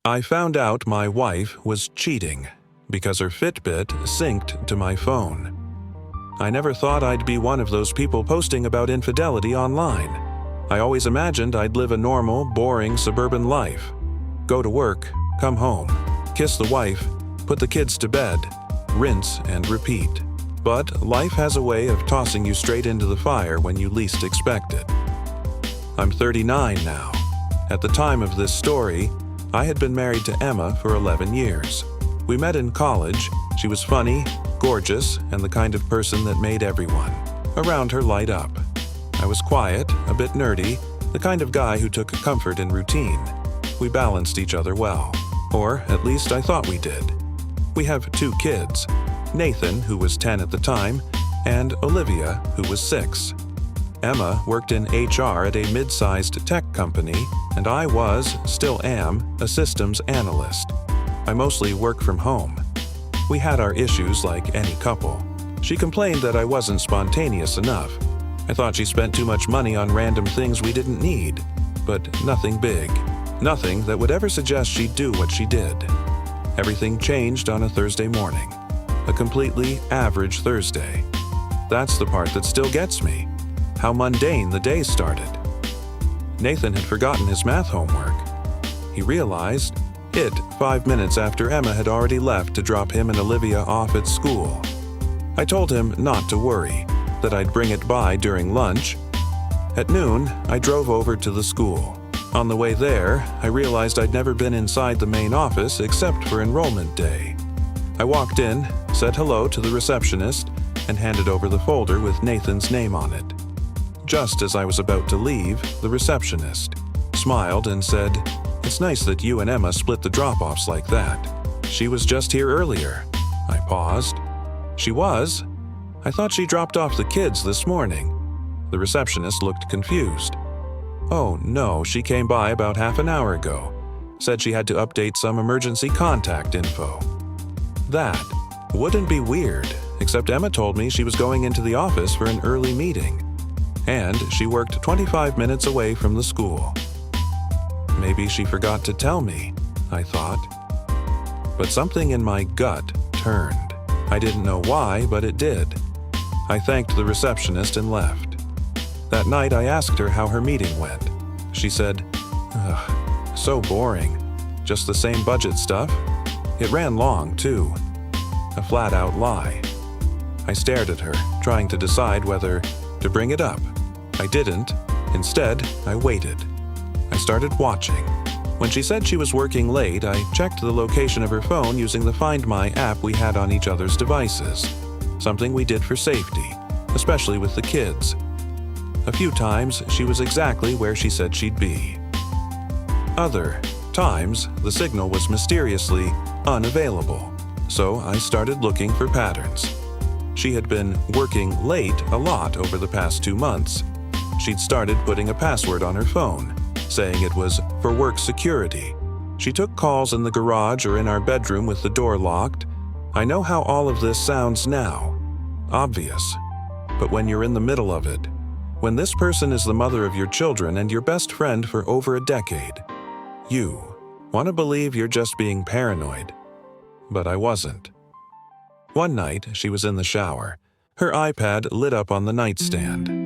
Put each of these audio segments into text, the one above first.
I found out my wife was cheating because her Fitbit synced to my phone. I never thought I'd be one of those people posting about infidelity online. I always imagined I'd live a normal, boring suburban life. Go to work, come home, kiss the wife, put the kids to bed, rinse and repeat. But life has a way of tossing you straight into the fire when you least expect it. I'm 39 now. At the time of this story, I had been married to Emma for 11 years. We met in college. She was funny, gorgeous, and the kind of person that made everyone around her light up. I was quiet, a bit nerdy, the kind of guy who took comfort in routine. We balanced each other well, or at least I thought we did. We have 2 kids, Nathan, who was 10 at the time, and Olivia, who was 6. Emma worked in HR at a mid-sized tech company, and I still am, a systems analyst. I mostly work from home. We had our issues like any couple. She complained that I wasn't spontaneous enough. I thought she spent too much money on random things we didn't need, but nothing big. Nothing that would ever suggest she'd do what she did. Everything changed on a Thursday morning. A completely average Thursday. That's the part that still gets me. How mundane the day started. Nathan had forgotten his math homework. He realized it 5 minutes after Emma had already left to drop him and Olivia off at school. I told him not to worry, that I'd bring it by during lunch. At noon, I drove over to the school. On the way there, I realized I'd never been inside the main office except for enrollment day. I walked in, said hello to the receptionist, and handed over the folder with Nathan's name on it. Just as I was about to leave, the receptionist smiled and said, "It's nice that you and Emma split the drop-offs like that. She was just here earlier." I paused. "She was? I thought she dropped off the kids this morning." The receptionist looked confused. "Oh, no, she came by about half an hour ago. Said she had to update some emergency contact info." That wouldn't be weird, except Emma told me she was going into the office for an early meeting. And she worked 25 minutes away from the school. Maybe she forgot to tell me, I thought. But something in my gut turned. I didn't know why, but it did. I thanked the receptionist and left. That night I asked her how her meeting went. She said, "Ugh, so boring. Just the same budget stuff. It ran long, too." A flat-out lie. I stared at her, trying to decide whether to bring it up. I didn't. Instead, I waited. I started watching. When she said she was working late, I checked the location of her phone using the Find My app we had on each other's devices. Something we did for safety, especially with the kids. A few times, she was exactly where she said she'd be. Other times, the signal was mysteriously unavailable, so I started looking for patterns. She had been working late a lot over the past 2 months. She'd started putting a password on her phone, saying it was for work security. She took calls in the garage or in our bedroom with the door locked. I know how all of this sounds now. Obvious. But when you're in the middle of it, when this person is the mother of your children and your best friend for over a decade, you want to believe you're just being paranoid. But I wasn't. One night, she was in the shower. Her iPad lit up on the nightstand.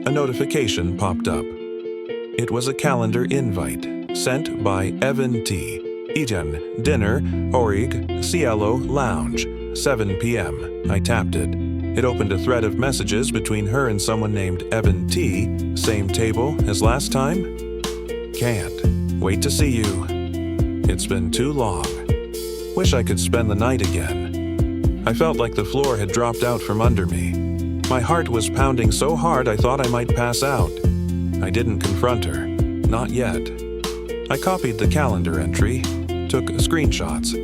A notification popped up. It was a calendar invite sent by Evan T. Eden, dinner, Orig, Cielo, Lounge, 7 p.m. I tapped it. It opened a thread of messages between her and someone named Evan T. Same table as last time? Can't wait to see you. It's been too long. Wish I could spend the night again. I felt like the floor had dropped out from under me. My heart was pounding so hard I thought I might pass out. I didn't confront her. Not yet. I copied the calendar entry, took screenshots.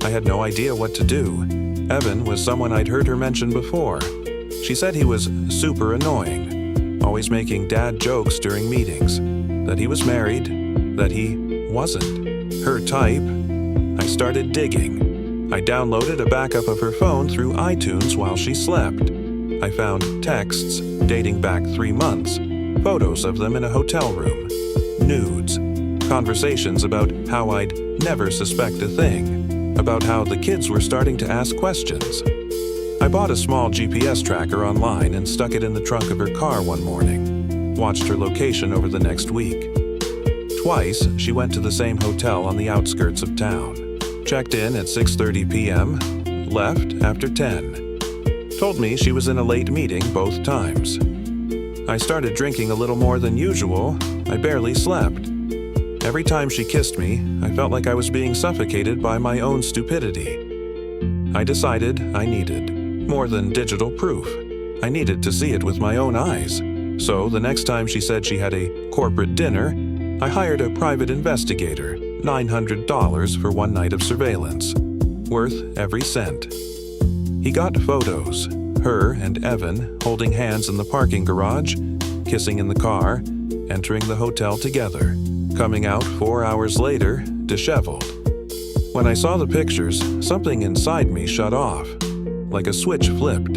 I had no idea what to do. Evan was someone I'd heard her mention before. She said he was super annoying, always making dad jokes during meetings, that he was married, that he wasn't her type. I started digging. I downloaded a backup of her phone through iTunes while she slept. I found texts dating back 3 months, photos of them in a hotel room, nudes, conversations about how I'd never suspect a thing about how the kids were starting to ask questions. I bought a small GPS tracker online and stuck it in the trunk of her car one morning, watched her location over the next week. Twice, she went to the same hotel on the outskirts of town. Checked in at 6:30 p.m., left after 10. Told me she was in a late meeting both times. I started drinking a little more than usual. I barely slept. Every time she kissed me, I felt like I was being suffocated by my own stupidity. I decided I needed more than digital proof. I needed to see it with my own eyes. So the next time she said she had a corporate dinner, I hired a private investigator, $900 for one night of surveillance, worth every cent. He got photos, her and Evan holding hands in the parking garage, kissing in the car, entering the hotel together, coming out 4 hours later, disheveled. When I saw the pictures, something inside me shut off, like a switch flipped.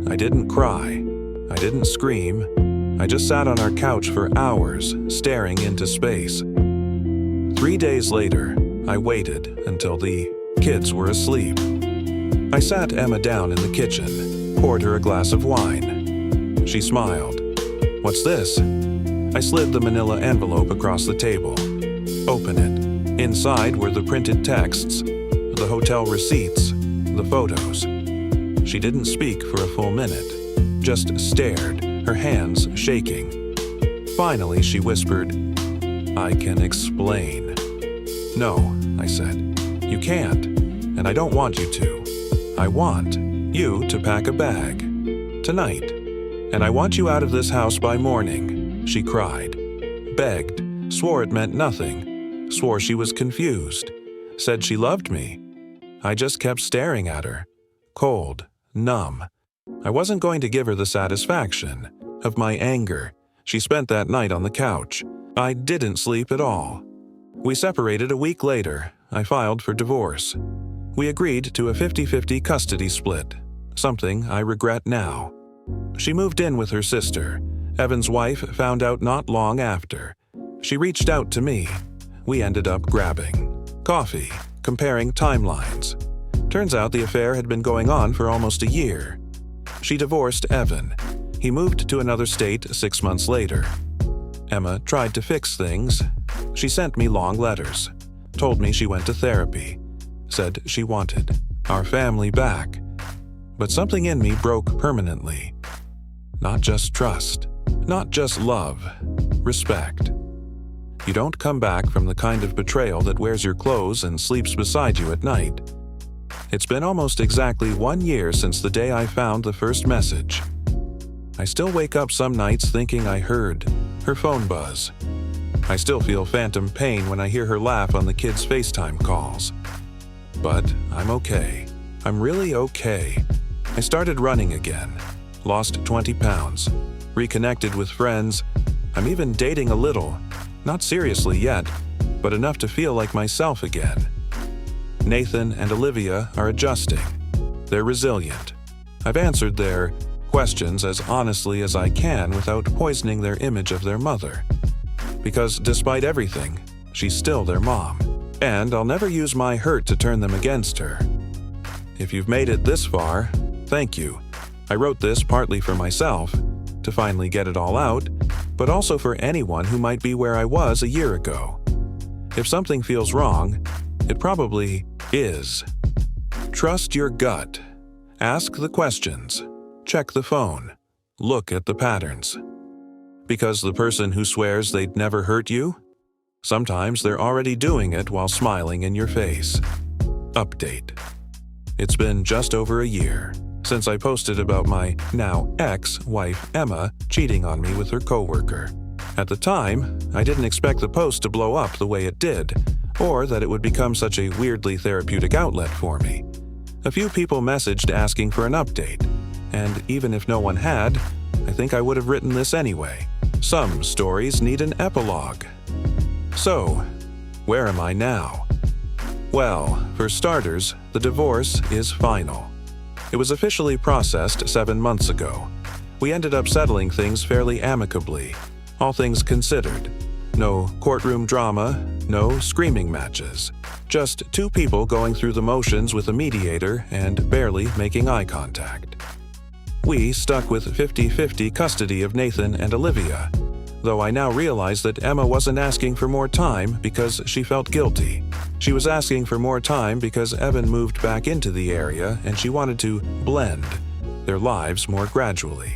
I didn't cry. I didn't scream. I just sat on our couch for hours, staring into space. 3 days later, I waited until the kids were asleep. I sat Emma down in the kitchen, poured her a glass of wine. She smiled. "What's this?" I slid the manila envelope across the table. "Open it." Inside were the printed texts, the hotel receipts, the photos. She didn't speak for a full minute, just stared, her hands shaking. Finally, she whispered, "I can explain." "No," I said. "You can't, and I don't want you to. I want you to pack a bag. Tonight. And I want you out of this house by morning." She cried, begged, swore it meant nothing, swore she was confused, said she loved me. I just kept staring at her, cold, numb. I wasn't going to give her the satisfaction of my anger. She spent that night on the couch. I didn't sleep at all. We separated a week later. I filed for divorce. We agreed to a 50-50 custody split, something I regret now. She moved in with her sister. Evan's wife found out not long after. She reached out to me. We ended up grabbing coffee, comparing timelines. Turns out the affair had been going on for almost a year. She divorced Evan. He moved to another state 6 months later. Emma tried to fix things. She sent me long letters, told me she went to therapy, said she wanted our family back. But something in me broke permanently. Not just trust, not just love, respect. You don't come back from the kind of betrayal that wears your clothes and sleeps beside you at night. It's been almost exactly 1 year since the day I found the first message. I still wake up some nights thinking I heard her phone buzz. I still feel phantom pain when I hear her laugh on the kids' FaceTime calls. But I'm okay. I'm really okay. I started running again, lost 20 pounds, reconnected with friends. I'm even dating a little, not seriously yet, but enough to feel like myself again. Nathan and Olivia are adjusting. They're resilient. I've answered their questions as honestly as I can without poisoning their image of their mother. Because despite everything, she's still their mom. And I'll never use my hurt to turn them against her. If you've made it this far, thank you. I wrote this partly for myself, to finally get it all out, but also for anyone who might be where I was a year ago. If something feels wrong, it probably is. Trust your gut. Ask the questions. Check the phone. Look at the patterns. Because the person who swears they'd never hurt you, sometimes they're already doing it while smiling in your face. Update. It's been just over a year since I posted about my now ex-wife Emma cheating on me with her coworker. At the time, I didn't expect the post to blow up the way it did, or that it would become such a weirdly therapeutic outlet for me. A few people messaged asking for an update, and even if no one had, I think I would have written this anyway. Some stories need an epilogue. So, where am I now? Well, for starters, the divorce is final. It was officially processed 7 months ago. We ended up settling things fairly amicably, all things considered. No courtroom drama, no screaming matches. Just two people going through the motions with a mediator and barely making eye contact. We stuck with 50-50 custody of Nathan and Olivia, though I now realize that Emma wasn't asking for more time because she felt guilty. She was asking for more time because Evan moved back into the area and she wanted to blend their lives more gradually.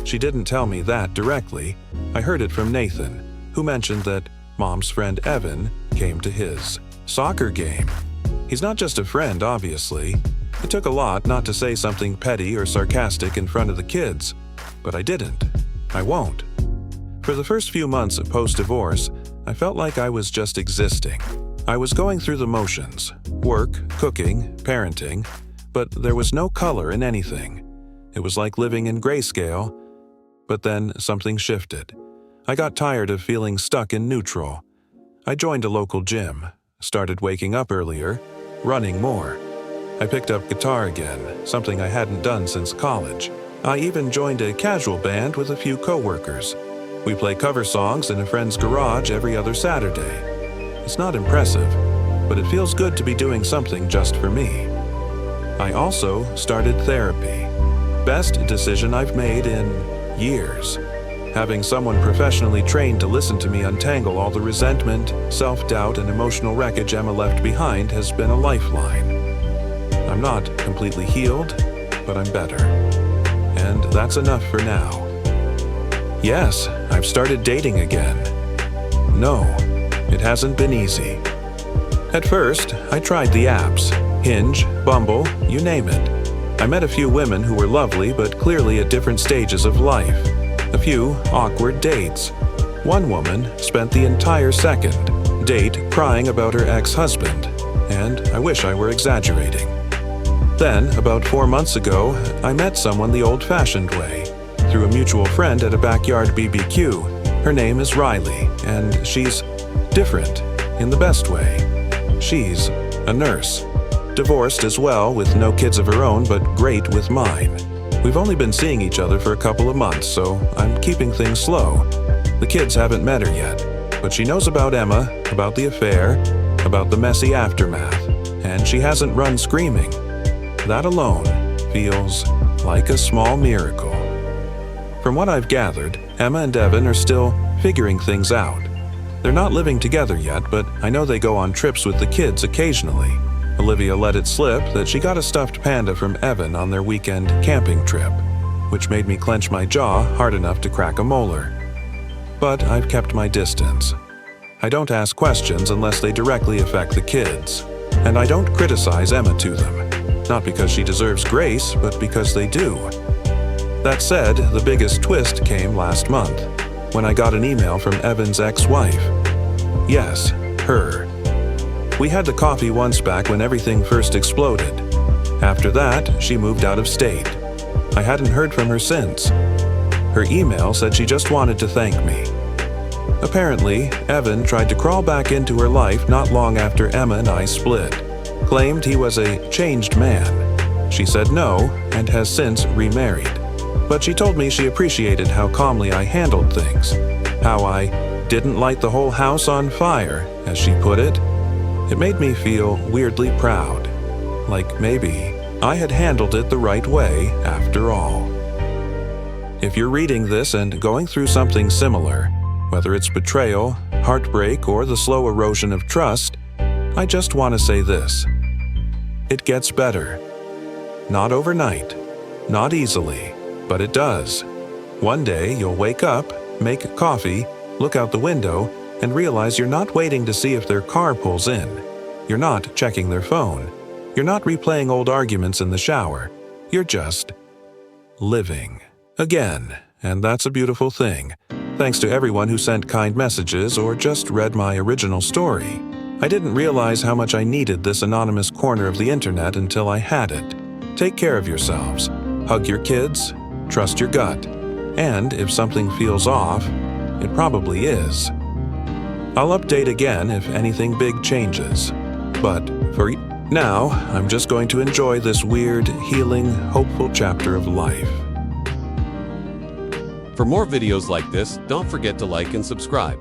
She didn't tell me that directly. I heard it from Nathan, who mentioned that Mom's friend Evan came to his soccer game. He's not just a friend, obviously. It took a lot not to say something petty or sarcastic in front of the kids, but I didn't. I won't. For the first few months post-divorce, I felt like I was just existing. I was going through the motions, work, cooking, parenting, but there was no color in anything. It was like living in grayscale, but then something shifted. I got tired of feeling stuck in neutral. I joined a local gym, started waking up earlier, running more. I picked up guitar again, something I hadn't done since college. I even joined a casual band with a few coworkers. We play cover songs in a friend's garage every other Saturday. It's not impressive, but it feels good to be doing something just for me. I also started therapy. Best decision I've made in years. Having someone professionally trained to listen to me untangle all the resentment, self-doubt, and emotional wreckage Emma left behind has been a lifeline. I'm not completely healed, but I'm better. And that's enough for now. Yes, I've started dating again. No, it hasn't been easy. At first, I tried the apps, Hinge, Bumble, you name it. I met a few women who were lovely but clearly at different stages of life. A few awkward dates. One woman spent the entire second date crying about her ex-husband, and I wish I were exaggerating. Then, about 4 months ago, I met someone the old-fashioned way, through a mutual friend at a backyard BBQ. Her name is Riley, and she's different in the best way. She's a nurse. Divorced as well, with no kids of her own, but great with mine. We've only been seeing each other for a couple of months, so I'm keeping things slow. The kids haven't met her yet, but she knows about Emma, about the affair, about the messy aftermath, and she hasn't run screaming. That alone feels like a small miracle. From what I've gathered, Emma and Evan are still figuring things out. They're not living together yet, but I know they go on trips with the kids occasionally. Olivia let it slip that she got a stuffed panda from Evan on their weekend camping trip, which made me clench my jaw hard enough to crack a molar. But I've kept my distance. I don't ask questions unless they directly affect the kids, and I don't criticize Emma to them, not because she deserves grace, but because they do. That said, the biggest twist came last month, when I got an email from Evan's ex-wife. Yes, her. We had the coffee once back when everything first exploded. After that, she moved out of state. I hadn't heard from her since. Her email said she just wanted to thank me. Apparently, Evan tried to crawl back into her life not long after Emma and I split. Claimed he was a changed man. She said no and has since remarried. But she told me she appreciated how calmly I handled things. How I didn't light the whole house on fire, as she put it. It made me feel weirdly proud, like maybe I had handled it the right way after all. If you're reading this and going through something similar, whether it's betrayal, heartbreak, or the slow erosion of trust, I just want to say this. It gets better. Not overnight, not easily, but it does. One day you'll wake up, make coffee, look out the window, and realize you're not waiting to see if their car pulls in. You're not checking their phone. You're not replaying old arguments in the shower. You're just living again, and that's a beautiful thing. Thanks to everyone who sent kind messages or just read my original story. I didn't realize how much I needed this anonymous corner of the internet until I had it. Take care of yourselves. Hug your kids. Trust your gut. And if something feels off, it probably is. I'll update again if anything big changes. But for now, I'm just going to enjoy this weird, healing, hopeful chapter of life. For more videos like this, don't forget to like and subscribe.